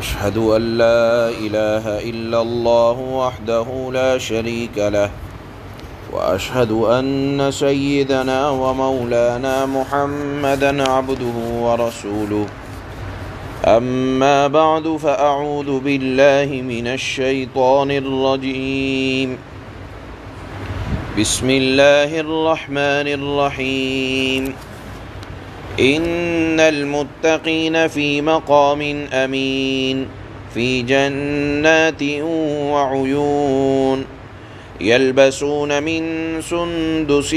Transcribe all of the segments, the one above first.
أشهد أن لا إله إلا الله وحده لا شريك له وأشهد أن سيدنا ومولانا محمدا عبده ورسوله أما بعد فأعوذ بالله من الشيطان الرجيم بسم الله الرحمن الرحيم إن المتقين في مقام أمين في جنات وعيون يلبسون من سندس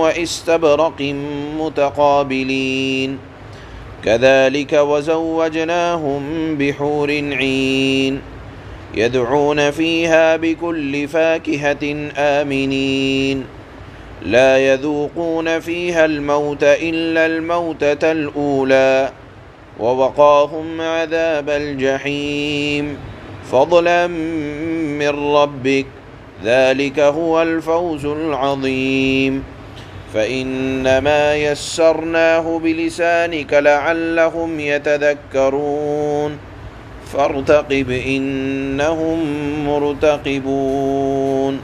واستبرق متقابلين كذلك وزوجناهم بحور عين يدعون فيها بكل فاكهة آمنين لا يذوقون فيها الموت إلا الموتة الأولى ووقاهم عذاب الجحيم فضلا من ربك ذلك هو الفوز العظيم فإنما يسرناه بلسانك لعلهم يتذكرون فارتقب إنهم مرتقبون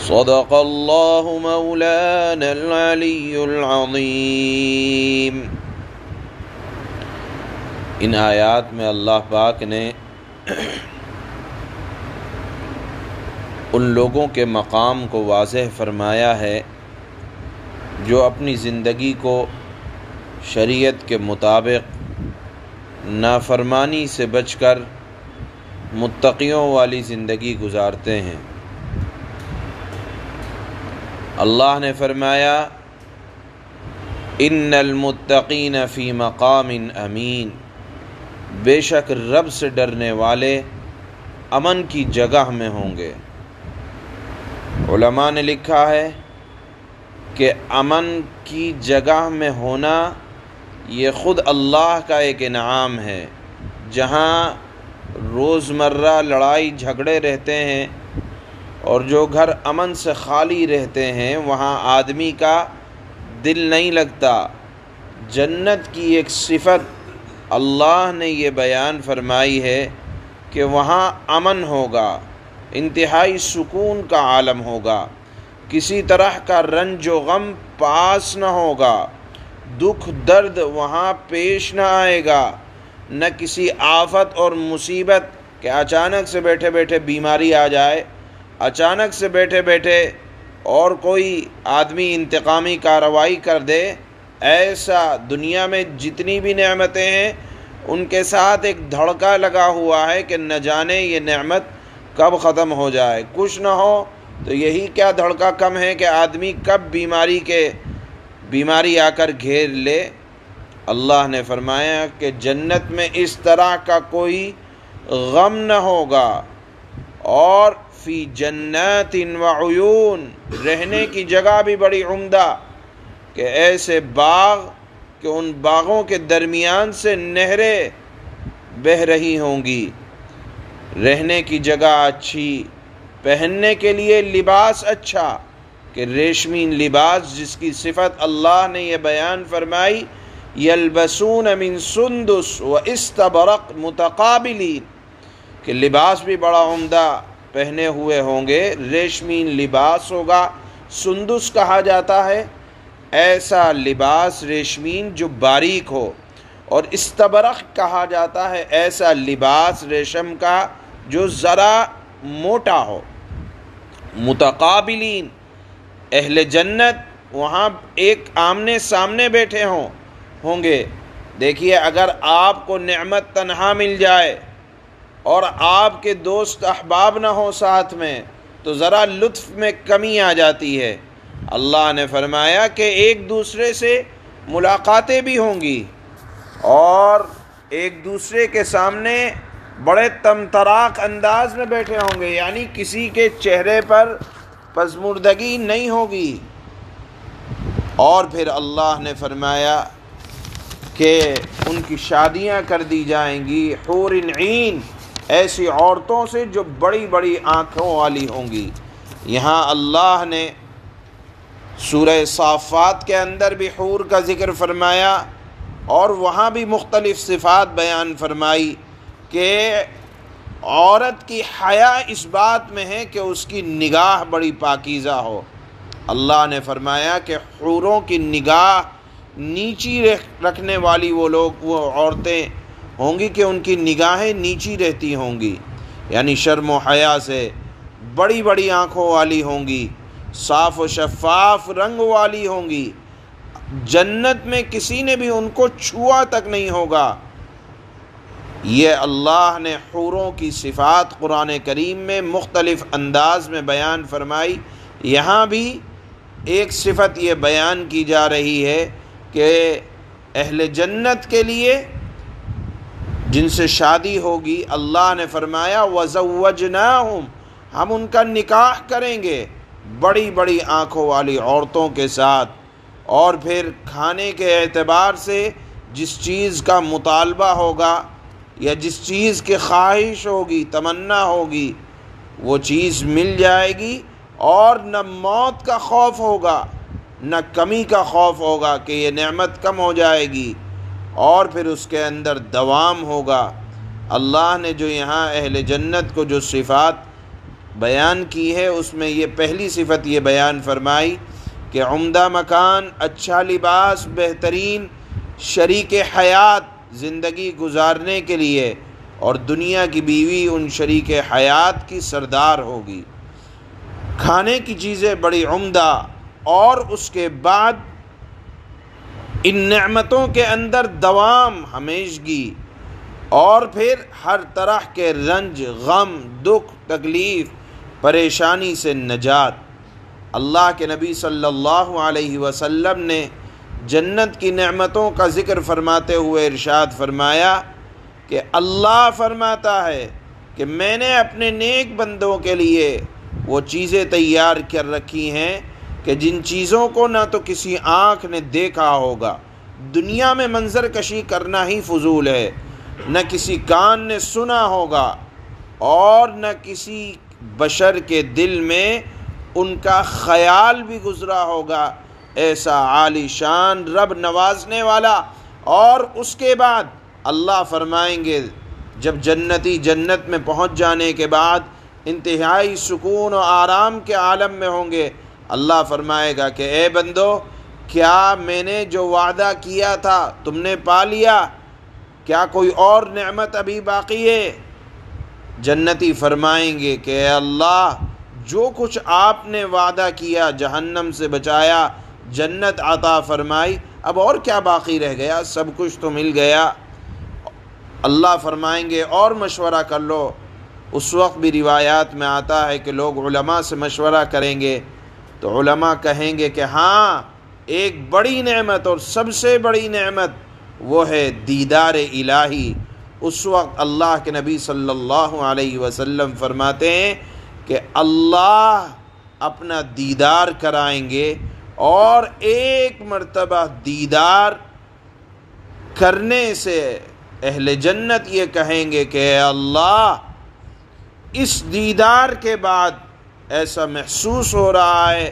صدق اللہ مولانا العلی العظیم۔ ان آیات میں اللہ پاک نے ان لوگوں کے مقام کو واضح فرمایا ہے جو اپنی زندگی کو شریعت کے مطابق نافرمانی سے بچ کر متقیوں والی زندگی گزارتے ہیں۔ اللہ نے فرمایا ان المتقین فی مقام امین، بے شک رب سے ڈرنے والے امن کی جگہ میں ہوں گے۔ علماء نے لکھا ہے کہ امن کی جگہ میں ہونا یہ خود اللہ کا ایک انعام ہے۔ جہاں روزمرہ لڑائی جھگڑے رہتے ہیں اور جو گھر امن سے خالی رہتے ہیں وہاں آدمی کا دل نہیں لگتا۔ جنت کی ایک صفت اللہ نے یہ بیان فرمائی ہے کہ وہاں امن ہوگا، انتہائی سکون کا عالم ہوگا، کسی طرح کا رنج و غم پاس نہ ہوگا، دکھ درد وہاں پیش نہ آئے گا، نہ کسی آفت اور مصیبت کہ اچانک سے بیٹھے بیٹھے بیماری آ جائے، اچانک سے بیٹھے بیٹھے اور کوئی آدمی انتقامی کارروائی کر دے۔ ایسا دنیا میں جتنی بھی نعمتیں ہیں ان کے ساتھ ایک دھڑکا لگا ہوا ہے کہ نہ جانے یہ نعمت کب ختم ہو جائے۔ کچھ نہ ہو تو یہی کیا دھڑکا کم ہے کہ آدمی کب بیماری آ کر گھیر لے۔ اللہ نے فرمایا کہ جنت میں اس طرح کا کوئی غم نہ ہوگا، اور فی جنات وعیون، رہنے کی جگہ بھی بڑی عمدہ کہ ایسے باغ کہ ان باغوں کے درمیان سے نہریں بہہ رہی ہوں گی، رہنے کی جگہ اچھی، پہننے کے لیے لباس اچھا کہ ریشمی لباس جس کی صفت اللہ نے یہ بیان فرمائی یلبسون من سندس و استبرق متقابلین، کہ لباس بھی بڑا عمدہ پہنے ہوئے ہوں گے، ریشمی لباس ہوگا۔ سندس کہا جاتا ہے ایسا لباس ریشمین جو باریک ہو، اور استبرق کہا جاتا ہے ایسا لباس ریشم کا جو ذرا موٹا ہو۔ متقابلین، اہل جنت وہاں ایک آمنے سامنے بیٹھے ہوں گے۔ دیکھیے اگر آپ کو نعمت تنہا مل جائے اور آپ کے دوست احباب نہ ہوں ساتھ میں تو ذرا لطف میں کمی آ جاتی ہے۔ اللہ نے فرمایا کہ ایک دوسرے سے ملاقاتیں بھی ہوں گی اور ایک دوسرے کے سامنے بڑے طمطراق انداز میں بیٹھے ہوں گے، یعنی کسی کے چہرے پر پژمردگی نہیں ہوگی۔ اور پھر اللہ نے فرمایا کہ ان کی شادیاں کر دی جائیں گی حور عین، ایسی عورتوں سے جو بڑی بڑی آنکھوں والی ہوں گی۔ یہاں اللہ نے سورہ صافات کے اندر بھی حور کا ذکر فرمایا اور وہاں بھی مختلف صفات بیان فرمائی کہ عورت کی حیا اس بات میں ہے کہ اس کی نگاہ بڑی پاکیزہ ہو۔ اللہ نے فرمایا کہ حوروں کی نگاہ نیچی رکھنے والی وہ عورتیں ہوں گی کہ ان کی نگاہیں نیچی رہتی ہوں گی، یعنی شرم و حیا سے، بڑی بڑی آنکھوں والی ہوں گی، صاف و شفاف رنگ والی ہوں گی، جنت میں کسی نے بھی ان کو چھوا تک نہیں ہوگا۔ یہ اللہ نے حوروں کی صفات قرآن کریم میں مختلف انداز میں بیان فرمائی۔ یہاں بھی ایک صفت یہ بیان کی جا رہی ہے کہ اہل جنت کے لیے جن سے شادی ہوگی، اللہ نے فرمایا وَزَوَّجْنَاهُمْ، ہم ان کا نکاح کریں گے بڑی بڑی آنکھوں والی عورتوں کے ساتھ، اور پھر کھانے کے اعتبار سے جس چیز کا مطالبہ ہوگا یا جس چیز کی خواہش ہوگی، تمنا ہوگی، وہ چیز مل جائے گی، اور نہ موت کا خوف ہوگا نہ کمی کا خوف ہوگا کہ یہ نعمت کم ہو جائے گی، اور پھر اس کے اندر دوام ہوگا۔ اللہ نے جو یہاں اہل جنت کو جو صفات بیان کی ہے، اس میں یہ پہلی صفت یہ بیان فرمائی کہ عمدہ مکان، اچھا لباس، بہترین شریک حیات زندگی گزارنے کے لیے، اور دنیا کی بیوی ان شریک حیات کی سردار ہوگی، کھانے کی چیزیں بڑی عمدہ، اور اس کے بعد ان نعمتوں کے اندر دوام، ہمیشگی، اور پھر ہر طرح کے رنج، غم، دکھ، تکلیف، پریشانی سے نجات۔ اللہ کے نبی صلی اللہ علیہ وسلم نے جنت کی نعمتوں کا ذکر فرماتے ہوئے ارشاد فرمایا کہ اللہ فرماتا ہے کہ میں نے اپنے نیک بندوں کے لیے وہ چیزیں تیار کر رکھی ہیں کہ جن چیزوں کو نہ تو کسی آنکھ نے دیکھا ہوگا، دنیا میں منظر کشی کرنا ہی فضول ہے، نہ کسی کان نے سنا ہوگا، اور نہ کسی بشر کے دل میں ان کا خیال بھی گزرا ہوگا، ایسا عالی شان رب نوازنے والا۔ اور اس کے بعد اللہ فرمائیں گے جب جنتی جنت میں پہنچ جانے کے بعد انتہائی سکون و آرام کے عالم میں ہوں گے، اللہ فرمائے گا کہ اے بندو، کیا میں نے جو وعدہ کیا تھا تم نے پا لیا؟ کیا کوئی اور نعمت ابھی باقی ہے؟ جنتی فرمائیں گے کہ اے اللہ، جو کچھ آپ نے وعدہ کیا، جہنم سے بچایا، جنت عطا فرمائی، اب اور کیا باقی رہ گیا؟ سب کچھ تو مل گیا۔ اللہ فرمائیں گے اور مشورہ کر لو۔ اس وقت بھی روایات میں آتا ہے کہ لوگ علماء سے مشورہ کریں گے، تو علماء کہیں گے کہ ہاں، ایک بڑی نعمت اور سب سے بڑی نعمت وہ ہے دیدار الہی۔ اس وقت اللہ کے نبی صلی اللہ علیہ وسلم فرماتے ہیں کہ اللہ اپنا دیدار کرائیں گے، اور ایک مرتبہ دیدار کرنے سے اہل جنت یہ کہیں گے کہ اے اللہ، اس دیدار کے بعد ایسا محسوس ہو رہا ہے،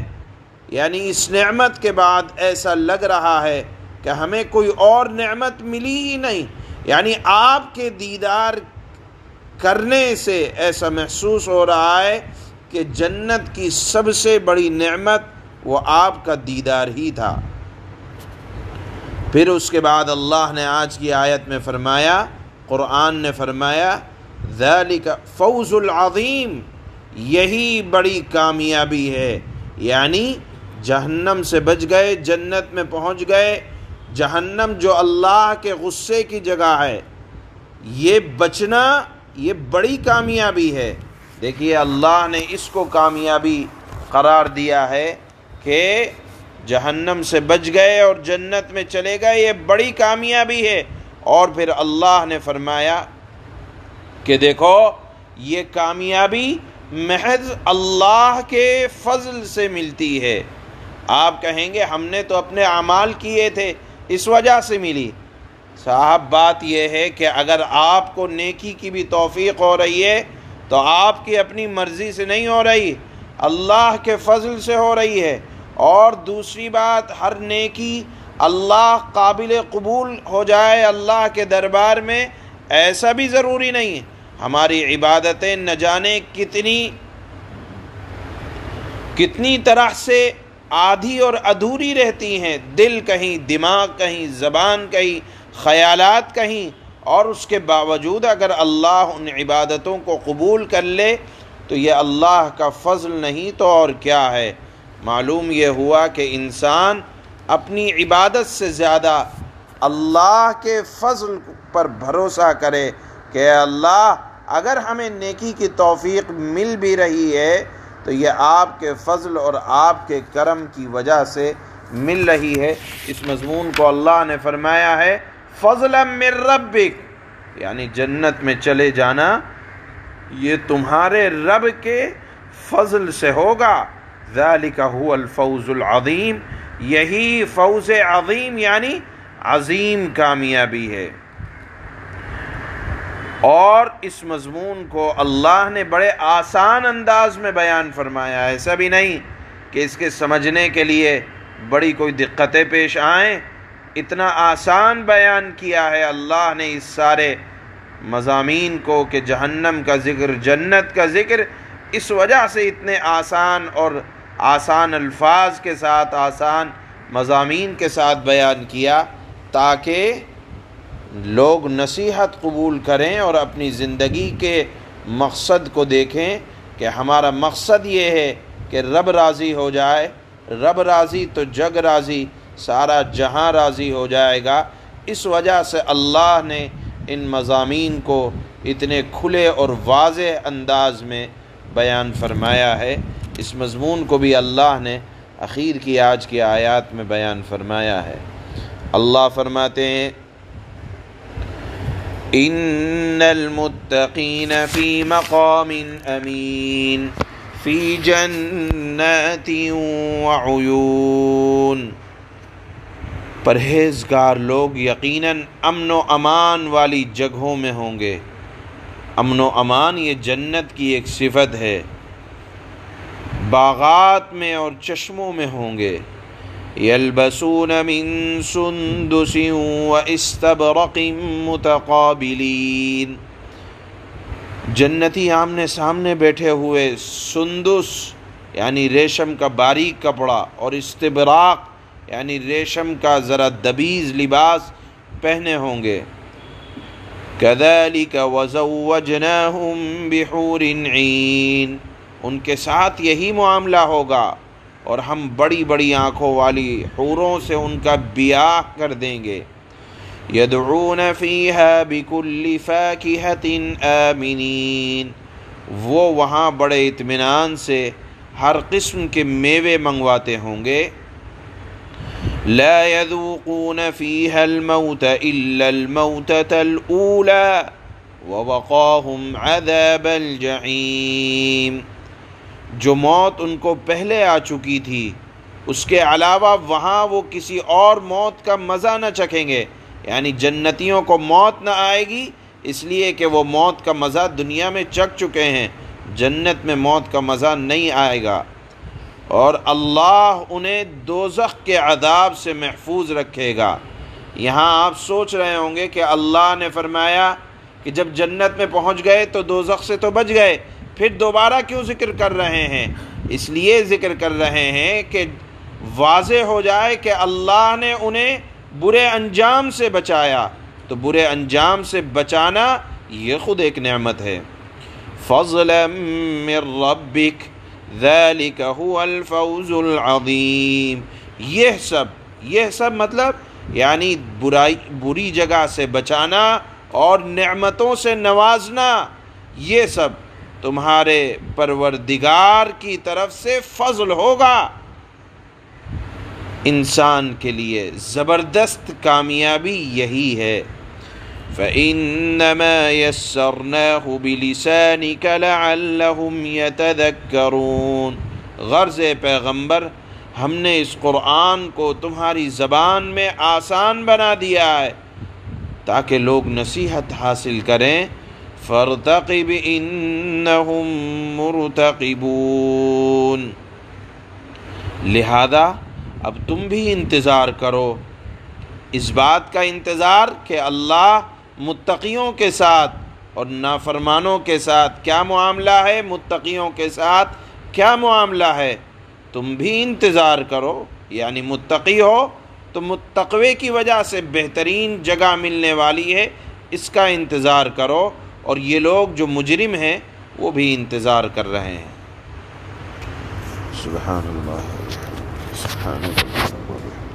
یعنی اس نعمت کے بعد ایسا لگ رہا ہے کہ ہمیں کوئی اور نعمت ملی ہی نہیں، یعنی آپ کے دیدار کرنے سے ایسا محسوس ہو رہا ہے کہ جنت کی سب سے بڑی نعمت وہ آپ کا دیدار ہی تھا۔ پھر اس کے بعد اللہ نے آج کی آیت میں فرمایا، قرآن نے فرمایا ذَلِكَ فَوْزُ الْعَظِيمُ، یہی بڑی کامیابی ہے، یعنی جہنم سے بچ گئے، جنت میں پہنچ گئے۔ جہنم جو اللہ کے غصے کی جگہ ہے، یہ بچنا یہ بڑی کامیابی ہے۔ دیکھیے اللہ نے اس کو کامیابی قرار دیا ہے کہ جہنم سے بچ گئے اور جنت میں چلے گئے، یہ بڑی کامیابی ہے۔ اور پھر اللہ نے فرمایا کہ دیکھو، یہ کامیابی محض اللہ کے فضل سے ملتی ہے۔ آپ کہیں گے ہم نے تو اپنے اعمال کیے تھے، اس وجہ سے ملی۔ صاحب بات یہ ہے کہ اگر آپ کو نیکی کی بھی توفیق ہو رہی ہے تو آپ کی اپنی مرضی سے نہیں ہو رہی، اللہ کے فضل سے ہو رہی ہے۔ اور دوسری بات، ہر نیکی اللہ قابل قبول ہو جائے اللہ کے دربار میں، ایسا بھی ضروری نہیں ہے۔ ہماری عبادتیں نہ جانے کتنی طرح سے آدھی اور ادھوری رہتی ہیں، دل کہیں، دماغ کہیں، زبان کہیں، خیالات کہیں، اور اس کے باوجود اگر اللہ ان عبادتوں کو قبول کر لے تو یہ اللہ کا فضل نہیں تو اور کیا ہے۔ معلوم یہ ہوا کہ انسان اپنی عبادت سے زیادہ اللہ کے فضل پر بھروسہ کرے کہ اللہ اگر ہمیں نیکی کی توفیق مل بھی رہی ہے تو یہ آپ کے فضل اور آپ کے کرم کی وجہ سے مل رہی ہے۔ اس مضمون کو اللہ نے فرمایا ہے فضلا من ربک، یعنی جنت میں چلے جانا یہ تمہارے رب کے فضل سے ہوگا۔ ذالک هو الفوز العظیم، یہی فوز عظیم یعنی عظیم کامیابی ہے۔ اور اس مضمون کو اللہ نے بڑے آسان انداز میں بیان فرمایا ہے، ایسا بھی نہیں کہ اس کے سمجھنے کے لیے بڑی کوئی دقتیں پیش آئیں، اتنا آسان بیان کیا ہے اللہ نے اس سارے مضامین کو کہ جہنم کا ذکر، جنت کا ذکر اس وجہ سے اتنے آسان اور آسان الفاظ کے ساتھ، آسان مضامین کے ساتھ بیان کیا تاکہ لوگ نصیحت قبول کریں اور اپنی زندگی کے مقصد کو دیکھیں کہ ہمارا مقصد یہ ہے کہ رب راضی ہو جائے، رب راضی تو جگ راضی، سارا جہاں راضی ہو جائے گا۔ اس وجہ سے اللہ نے ان مضامین کو اتنے کھلے اور واضح انداز میں بیان فرمایا ہے۔ اس مضمون کو بھی اللہ نے اخیر کی آج کی آیات میں بیان فرمایا ہے۔ اللہ فرماتے ہیں ان المتقین فی مقام امین فی جنات وعیون، پرہیزگار لوگ یقیناً امن و امان والی جگہوں میں ہوں گے۔ امن و امان یہ جنت کی ایک صفت ہے، باغات میں اور چشموں میں ہوں گے۔ یلبسون من سندس واستبرق متقابلین، جنتی آمنے سامنے بیٹھے ہوئے سندس یعنی ریشم کا باریک کپڑا اور استبراق یعنی ریشم کا ذرا دبیز لباس پہنے ہوں گے۔ کذالک وزوجناہم بحور عین، ان کے ساتھ یہی معاملہ ہوگا اور ہم بڑی بڑی آنکھوں والی حوروں سے ان کا بیاہ کر دیں گے۔ یدعون فیہا بکل فاکہۃ آمنین، وہ وہاں بڑے اطمینان سے ہر قسم کے میوے منگواتے ہوں گے۔ لا يذوقون فيها الموت إلا الموتة الأولى ووقاهم عذاب الجحیم، جو موت ان کو پہلے آ چکی تھی اس کے علاوہ وہاں وہ کسی اور موت کا مزہ نہ چکھیں گے، یعنی جنتیوں کو موت نہ آئے گی اس لیے کہ وہ موت کا مزہ دنیا میں چکھ چکے ہیں، جنت میں موت کا مزہ نہیں آئے گا۔ اور اللہ انہیں دوزخ کے عذاب سے محفوظ رکھے گا۔ یہاں آپ سوچ رہے ہوں گے کہ اللہ نے فرمایا کہ جب جنت میں پہنچ گئے تو دوزخ سے تو بچ گئے، پھر دوبارہ کیوں ذکر کر رہے ہیں؟ اس لیے ذکر کر رہے ہیں کہ واضح ہو جائے کہ اللہ نے انہیں برے انجام سے بچایا، تو برے انجام سے بچانا یہ خود ایک نعمت ہے۔ فضلا من ربک ذالک هو الفوز العظیم، یہ سب مطلب یعنی بری جگہ سے بچانا اور نعمتوں سے نوازنا، یہ سب تمہارے پروردگار کی طرف سے فضل ہوگا۔ انسان کے لیے زبردست کامیابی یہی ہے۔ فَإِنَّمَا يَسَّرْنَاهُ بِلِسَانِكَ لَعَلَّهُمْ يَتَذَكَّرُونَ، غرض پیغمبر ہم نے اس قرآن کو تمہاری زبان میں آسان بنا دیا ہے تاکہ لوگ نصیحت حاصل کریں۔ فَارْتَقِبْ إِنَّهُمْ مُرْتَقِبُونَ، لہذا اب تم بھی انتظار کرو، اس بات کا انتظار کہ اللہ متقیوں کے ساتھ اور نافرمانوں کے ساتھ کیا معاملہ ہے، متقیوں کے ساتھ کیا معاملہ ہے، تم بھی انتظار کرو۔ یعنی متقی ہو تو تقوی کی وجہ سے بہترین جگہ ملنے والی ہے، اس کا انتظار کرو، اور یہ لوگ جو مجرم ہیں وہ بھی انتظار کر رہے ہیں۔ سبحان اللہ، سبحان اللہ۔